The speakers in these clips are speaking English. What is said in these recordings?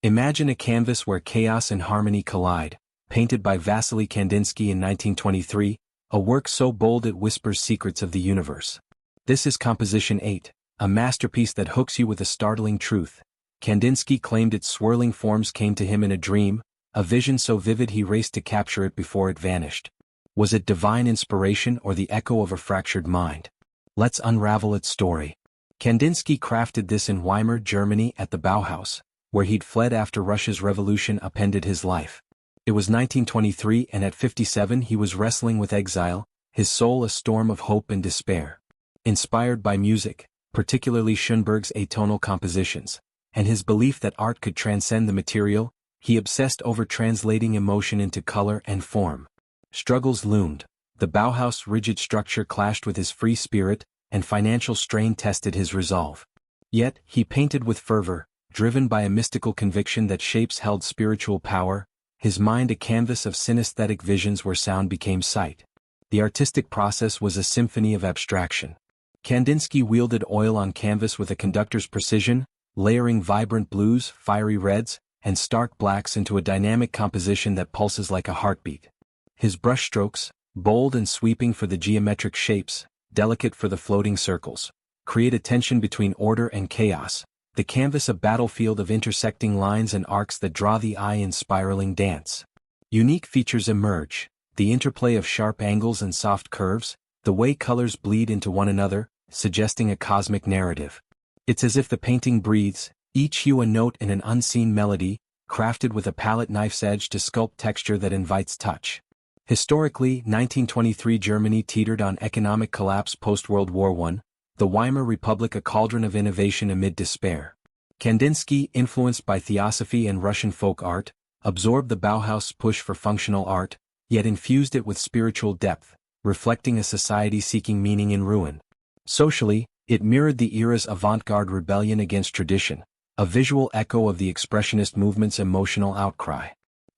Imagine a canvas where chaos and harmony collide, painted by Vasily Kandinsky in 1923, a work so bold it whispers secrets of the universe. This is Composition 8, a masterpiece that hooks you with a startling truth. Kandinsky claimed its swirling forms came to him in a dream, a vision so vivid he raced to capture it before it vanished. Was it divine inspiration or the echo of a fractured mind? Let's unravel its story. Kandinsky crafted this in Weimar, Germany at the Bauhaus, where he'd fled after Russia's revolution upended his life. It was 1923 and at 57 he was wrestling with exile, his soul a storm of hope and despair. Inspired by music, particularly Schoenberg's atonal compositions, and his belief that art could transcend the material, he obsessed over translating emotion into color and form. Struggles loomed. The Bauhaus' rigid structure clashed with his free spirit, and financial strain tested his resolve. Yet, he painted with fervor, driven by a mystical conviction that shapes held spiritual power, his mind a canvas of synesthetic visions where sound became sight. The artistic process was a symphony of abstraction. Kandinsky wielded oil on canvas with a conductor's precision, layering vibrant blues, fiery reds, and stark blacks into a dynamic composition that pulses like a heartbeat. His brushstrokes, bold and sweeping for the geometric shapes, delicate for the floating circles, create a tension between order and chaos, the canvas a battlefield of intersecting lines and arcs that draw the eye in spiraling dance. Unique features emerge, the interplay of sharp angles and soft curves, the way colors bleed into one another, suggesting a cosmic narrative. It's as if the painting breathes, each hue a note in an unseen melody, crafted with a palette knife's edge to sculpt texture that invites touch. Historically, 1923 Germany teetered on economic collapse post-World War I, the Weimar Republic a cauldron of innovation amid despair. Kandinsky, influenced by theosophy and Russian folk art, absorbed the Bauhaus' push for functional art, yet infused it with spiritual depth, reflecting a society seeking meaning in ruin. Socially, it mirrored the era's avant-garde rebellion against tradition, a visual echo of the expressionist movement's emotional outcry.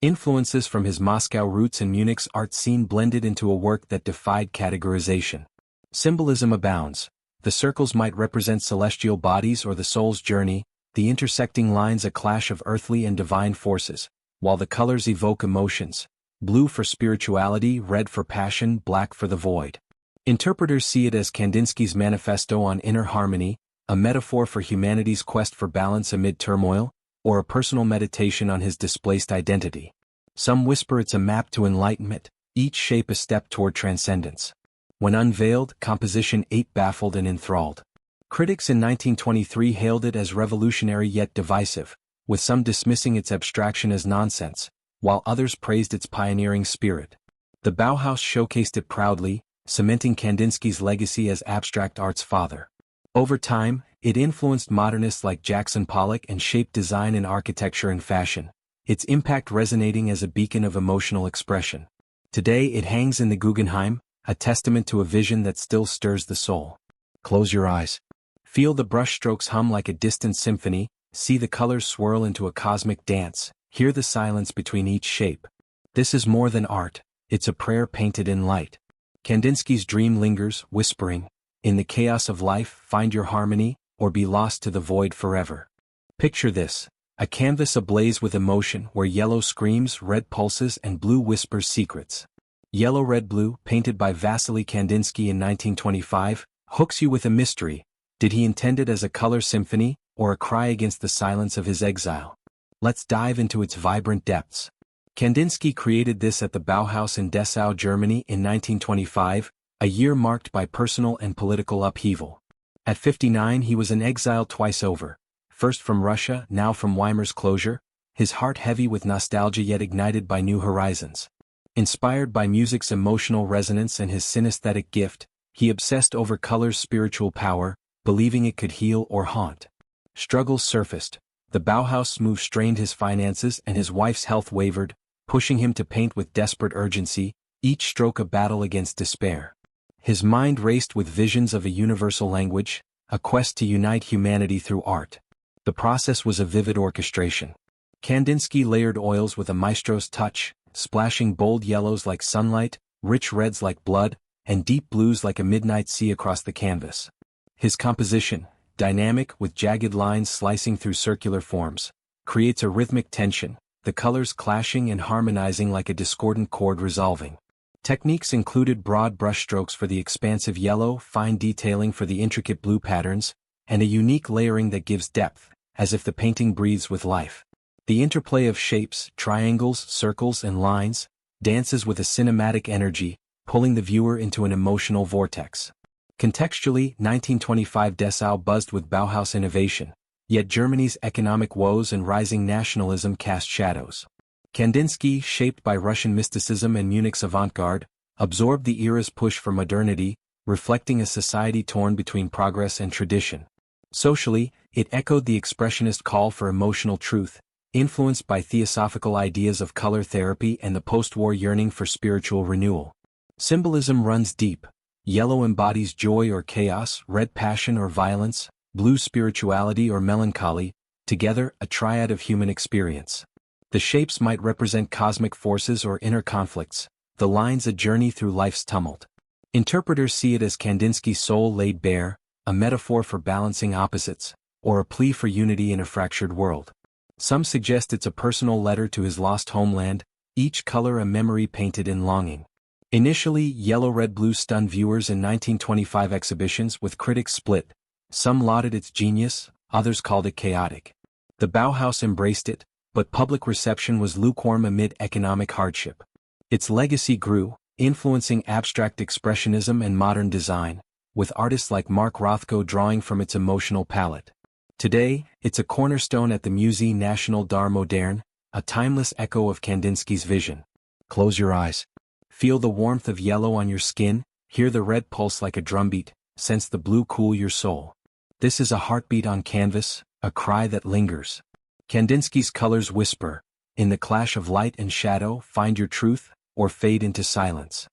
Influences from his Moscow roots and Munich's art scene blended into a work that defied categorization. Symbolism abounds. The circles might represent celestial bodies or the soul's journey, the intersecting lines a clash of earthly and divine forces, while the colors evoke emotions, blue for spirituality, red for passion, black for the void. Interpreters see it as Kandinsky's manifesto on inner harmony, a metaphor for humanity's quest for balance amid turmoil, or a personal meditation on his displaced identity. Some whisper it's a map to enlightenment, each shape a step toward transcendence. When unveiled, Composition 8 baffled and enthralled. Critics in 1923 hailed it as revolutionary yet divisive, with some dismissing its abstraction as nonsense, while others praised its pioneering spirit. The Bauhaus showcased it proudly, cementing Kandinsky's legacy as abstract art's father. Over time, it influenced modernists like Jackson Pollock and shaped design in architecture and fashion, its impact resonating as a beacon of emotional expression. Today it hangs in the Guggenheim, a testament to a vision that still stirs the soul. Close your eyes. Feel the brushstrokes hum like a distant symphony, see the colors swirl into a cosmic dance, hear the silence between each shape. This is more than art, it's a prayer painted in light. Kandinsky's dream lingers, whispering, "In the chaos of life, find your harmony, or be lost to the void forever." Picture this, a canvas ablaze with emotion where yellow screams, red pulses, and blue whispers secrets. Yellow Red Blue, painted by Vasily Kandinsky in 1925, hooks you with a mystery. Did he intend it as a color symphony, or a cry against the silence of his exile? Let's dive into its vibrant depths. Kandinsky created this at the Bauhaus in Dessau, Germany in 1925, a year marked by personal and political upheaval. At 59 he was in exile twice over, first from Russia, now from Weimar's closure, his heart heavy with nostalgia yet ignited by new horizons. Inspired by music's emotional resonance and his synesthetic gift, he obsessed over color's spiritual power, believing it could heal or haunt. Struggles surfaced. The Bauhaus move strained his finances and his wife's health wavered, pushing him to paint with desperate urgency, each stroke a battle against despair. His mind raced with visions of a universal language, a quest to unite humanity through art. The process was a vivid orchestration. Kandinsky layered oils with a maestro's touch, splashing bold yellows like sunlight, rich reds like blood, and deep blues like a midnight sea across the canvas. His composition, dynamic with jagged lines slicing through circular forms, creates a rhythmic tension, the colors clashing and harmonizing like a discordant chord resolving. Techniques included broad brushstrokes for the expansive yellow, fine detailing for the intricate blue patterns, and a unique layering that gives depth, as if the painting breathes with life. The interplay of shapes, triangles, circles, and lines, dances with a cinematic energy, pulling the viewer into an emotional vortex. Contextually, 1925 Dessau buzzed with Bauhaus innovation, yet Germany's economic woes and rising nationalism cast shadows. Kandinsky, shaped by Russian mysticism and Munich's avant-garde, absorbed the era's push for modernity, reflecting a society torn between progress and tradition. Socially, it echoed the expressionist call for emotional truth, influenced by theosophical ideas of color therapy and the post-war yearning for spiritual renewal. Symbolism runs deep. Yellow embodies joy or chaos, red passion or violence, blue spirituality or melancholy, together a triad of human experience. The shapes might represent cosmic forces or inner conflicts, the lines a journey through life's tumult. Interpreters see it as Kandinsky's soul laid bare, a metaphor for balancing opposites, or a plea for unity in a fractured world. Some suggest it's a personal letter to his lost homeland, each color a memory painted in longing. Initially, yellow-red-blue stunned viewers in 1925 exhibitions with critics split. Some lauded its genius, others called it chaotic. The Bauhaus embraced it, but public reception was lukewarm amid economic hardship. Its legacy grew, influencing abstract expressionism and modern design, with artists like Mark Rothko drawing from its emotional palette. Today, it's a cornerstone at the Musée National d'Art Moderne, a timeless echo of Kandinsky's vision. Close your eyes. Feel the warmth of yellow on your skin, hear the red pulse like a drumbeat, sense the blue cool your soul. This is a heartbeat on canvas, a cry that lingers. Kandinsky's colors whisper, in the clash of light and shadow, find your truth, or fade into silence.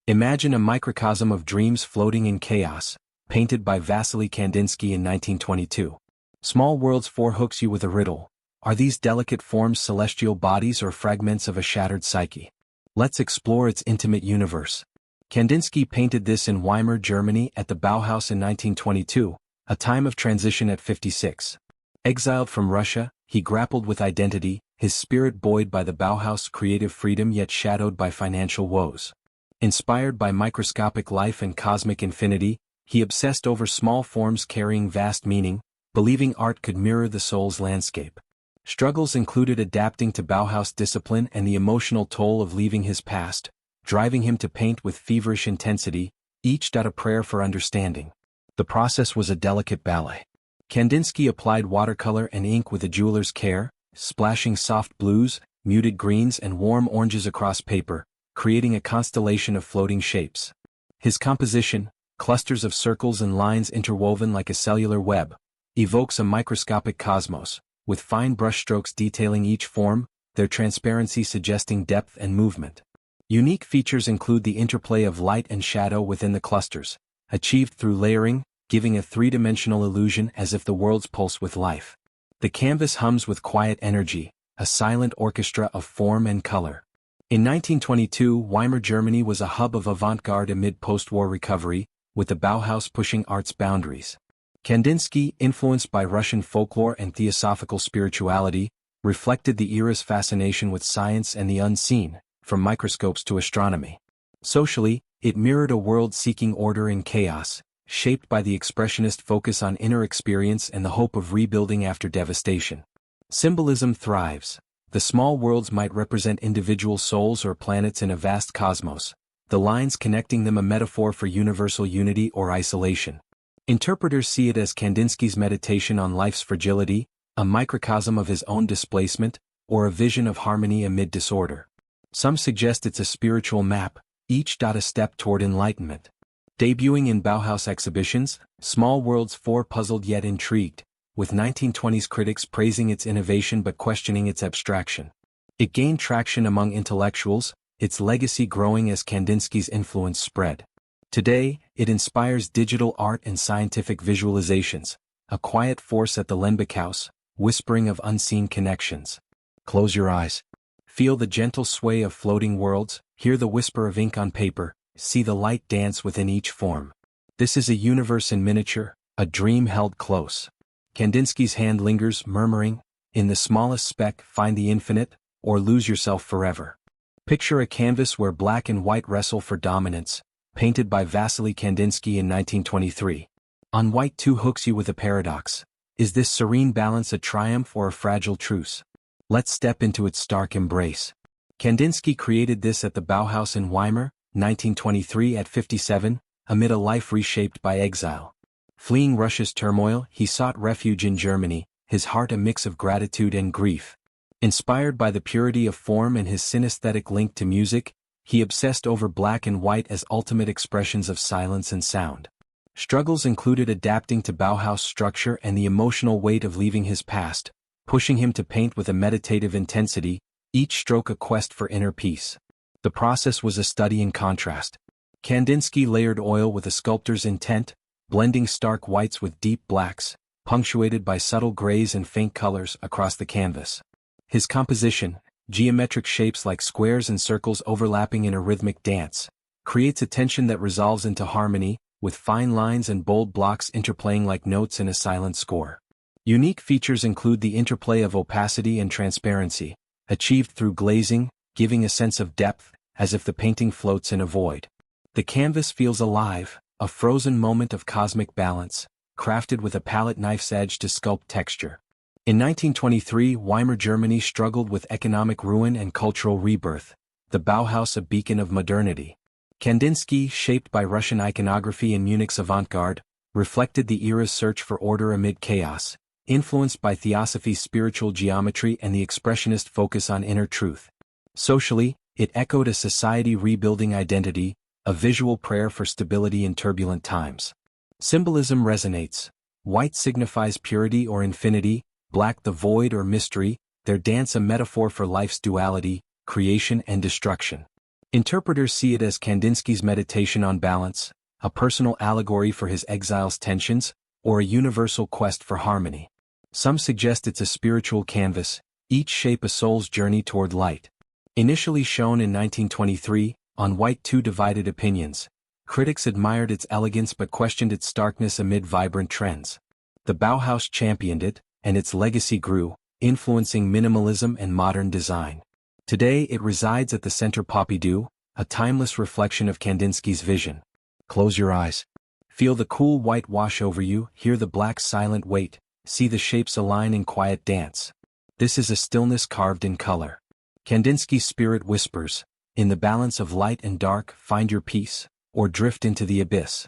Imagine a microcosm of dreams floating in chaos, painted by Vasily Kandinsky in 1922. Small Worlds forehooks you with a riddle. Are these delicate forms celestial bodies or fragments of a shattered psyche? Let's explore its intimate universe. Kandinsky painted this in Weimar, Germany at the Bauhaus in 1922, a time of transition at 56. Exiled from Russia, he grappled with identity, his spirit buoyed by the Bauhaus' creative freedom yet shadowed by financial woes. Inspired by microscopic life and cosmic infinity, he obsessed over small forms carrying vast meaning, believing art could mirror the soul's landscape. Struggles included adapting to Bauhaus discipline and the emotional toll of leaving his past, driving him to paint with feverish intensity, each a prayer for understanding. The process was a delicate ballet. Kandinsky applied watercolor and ink with a jeweler's care, splashing soft blues, muted greens and warm oranges across paper, creating a constellation of floating shapes. His composition, clusters of circles and lines interwoven like a cellular web, evokes a microscopic cosmos, with fine brushstrokes detailing each form, their transparency suggesting depth and movement. Unique features include the interplay of light and shadow within the clusters, achieved through layering, giving a three-dimensional illusion as if the worlds pulse with life. The canvas hums with quiet energy, a silent orchestra of form and color. In 1922, Weimar Germany was a hub of avant-garde amid post-war recovery, with the Bauhaus pushing art's boundaries. Kandinsky, influenced by Russian folklore and theosophical spirituality, reflected the era's fascination with science and the unseen, from microscopes to astronomy. Socially, it mirrored a world seeking order in chaos, shaped by the expressionist focus on inner experience and the hope of rebuilding after devastation. Symbolism thrives. The small worlds might represent individual souls or planets in a vast cosmos, the lines connecting them a metaphor for universal unity or isolation. Interpreters see it as Kandinsky's meditation on life's fragility, a microcosm of his own displacement, or a vision of harmony amid disorder. Some suggest it's a spiritual map, each a step toward enlightenment. Debuting in Bauhaus exhibitions, Small Worlds 4 puzzled yet intrigued, with 1920s critics praising its innovation but questioning its abstraction. It gained traction among intellectuals, its legacy growing as Kandinsky's influence spread. Today, it inspires digital art and scientific visualizations, a quiet force at the Lenbeckhaus, whispering of unseen connections. Close your eyes. Feel the gentle sway of floating worlds, hear the whisper of ink on paper, see the light dance within each form. This is a universe in miniature, a dream held close. Kandinsky's hand lingers, murmuring, in the smallest speck find the infinite, or lose yourself forever. Picture a canvas where black and white wrestle for dominance, painted by Vasily Kandinsky in 1923. On White 2 hooks you with a paradox. Is this serene balance a triumph or a fragile truce? Let's step into its stark embrace. Kandinsky created this at the Bauhaus in Weimar, 1923 at 57, amid a life reshaped by exile. Fleeing Russia's turmoil, he sought refuge in Germany, his heart a mix of gratitude and grief. Inspired by the purity of form and his synesthetic link to music, he obsessed over black and white as ultimate expressions of silence and sound. Struggles included adapting to Bauhaus structure and the emotional weight of leaving his past, pushing him to paint with a meditative intensity, each stroke a quest for inner peace. The process was a study in contrast. Kandinsky layered oil with a sculptor's intent, blending stark whites with deep blacks, punctuated by subtle grays and faint colors across the canvas. His composition, geometric shapes like squares and circles overlapping in a rhythmic dance, creates a tension that resolves into harmony, with fine lines and bold blocks interplaying like notes in a silent score. Unique features include the interplay of opacity and transparency, achieved through glazing, giving a sense of depth, as if the painting floats in a void. The canvas feels alive, a frozen moment of cosmic balance, crafted with a palette knife's edge to sculpt texture. In 1923, Weimar Germany struggled with economic ruin and cultural rebirth, the Bauhaus a beacon of modernity. Kandinsky, shaped by Russian iconography and Munich's avant-garde, reflected the era's search for order amid chaos, influenced by Theosophy's spiritual geometry and the expressionist focus on inner truth. Socially, it echoed a society rebuilding identity, a visual prayer for stability in turbulent times. Symbolism resonates. White signifies purity or infinity, black the void or mystery, their dance a metaphor for life's duality, creation and destruction. Interpreters see it as Kandinsky's meditation on balance, a personal allegory for his exile's tensions, or a universal quest for harmony. Some suggest it's a spiritual canvas, each shape a soul's journey toward light. Initially shown in 1923, on White 2 divided opinions. Critics admired its elegance but questioned its starkness amid vibrant trends. The Bauhaus championed it, and its legacy grew, influencing minimalism and modern design. Today it resides at the Centre Pompidou, a timeless reflection of Kandinsky's vision. Close your eyes. Feel the cool white wash over you, hear the black silent weight, see the shapes align in quiet dance. This is a stillness carved in color. Kandinsky's spirit whispers, in the balance of light and dark, find your peace, or drift into the abyss.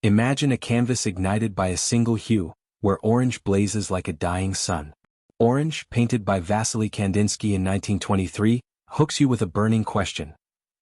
Imagine a canvas ignited by a single hue, where orange blazes like a dying sun. Orange, painted by Vasily Kandinsky in 1923, hooks you with a burning question.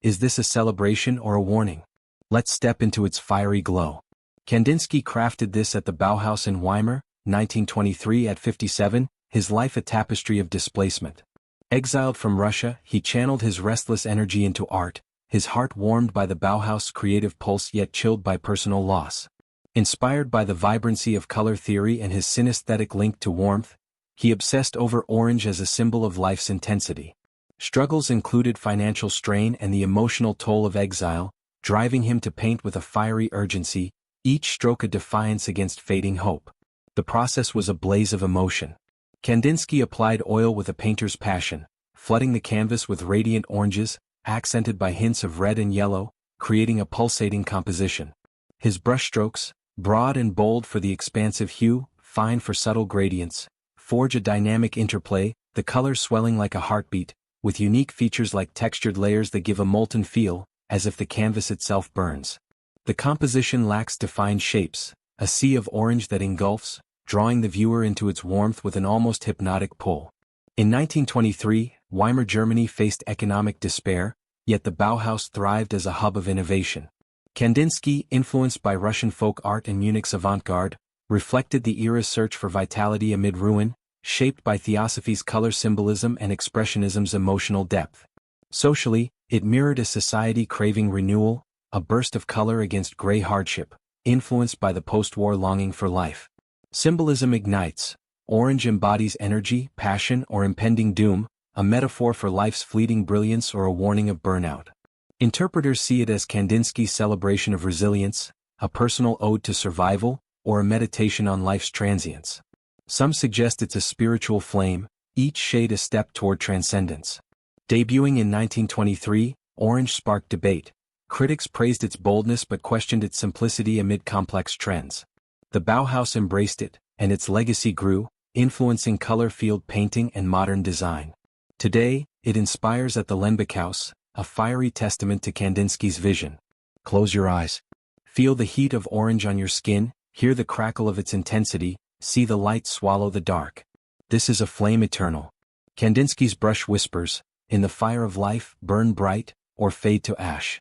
Is this a celebration or a warning? Let's step into its fiery glow. Kandinsky crafted this at the Bauhaus in Weimar, 1923 at 57, his life a tapestry of displacement. Exiled from Russia, he channeled his restless energy into art, his heart warmed by the Bauhaus' creative pulse yet chilled by personal loss. Inspired by the vibrancy of color theory and his synesthetic link to warmth, he obsessed over orange as a symbol of life's intensity. Struggles included financial strain and the emotional toll of exile, driving him to paint with a fiery urgency, each stroke a defiance against fading hope. The process was a blaze of emotion. Kandinsky applied oil with a painter's passion, flooding the canvas with radiant oranges, accented by hints of red and yellow, creating a pulsating composition. His brushstrokes, broad and bold for the expansive hue, fine for subtle gradients, forge a dynamic interplay, the colors swelling like a heartbeat, with unique features like textured layers that give a molten feel, as if the canvas itself burns. The composition lacks defined shapes, a sea of orange that engulfs, drawing the viewer into its warmth with an almost hypnotic pull. In 1923, Weimar Germany faced economic despair, yet the Bauhaus thrived as a hub of innovation. Kandinsky, influenced by Russian folk art and Munich's avant-garde, reflected the era's search for vitality amid ruin, shaped by Theosophy's color symbolism and Expressionism's emotional depth. Socially, it mirrored a society craving renewal, a burst of color against gray hardship, influenced by the post-war longing for life. Symbolism ignites. Orange embodies energy, passion, or impending doom, a metaphor for life's fleeting brilliance or a warning of burnout. Interpreters see it as Kandinsky's celebration of resilience, a personal ode to survival, or a meditation on life's transience. Some suggest it's a spiritual flame, each shade a step toward transcendence. Debuting in 1923, Orange sparked debate. Critics praised its boldness but questioned its simplicity amid complex trends. The Bauhaus embraced it, and its legacy grew, influencing color-field painting and modern design. Today, it inspires at the Lenbeckhaus, a fiery testament to Kandinsky's vision. Close your eyes. Feel the heat of orange on your skin, hear the crackle of its intensity, see the light swallow the dark. This is a flame eternal. Kandinsky's brush whispers, in the fire of life, burn bright, or fade to ash.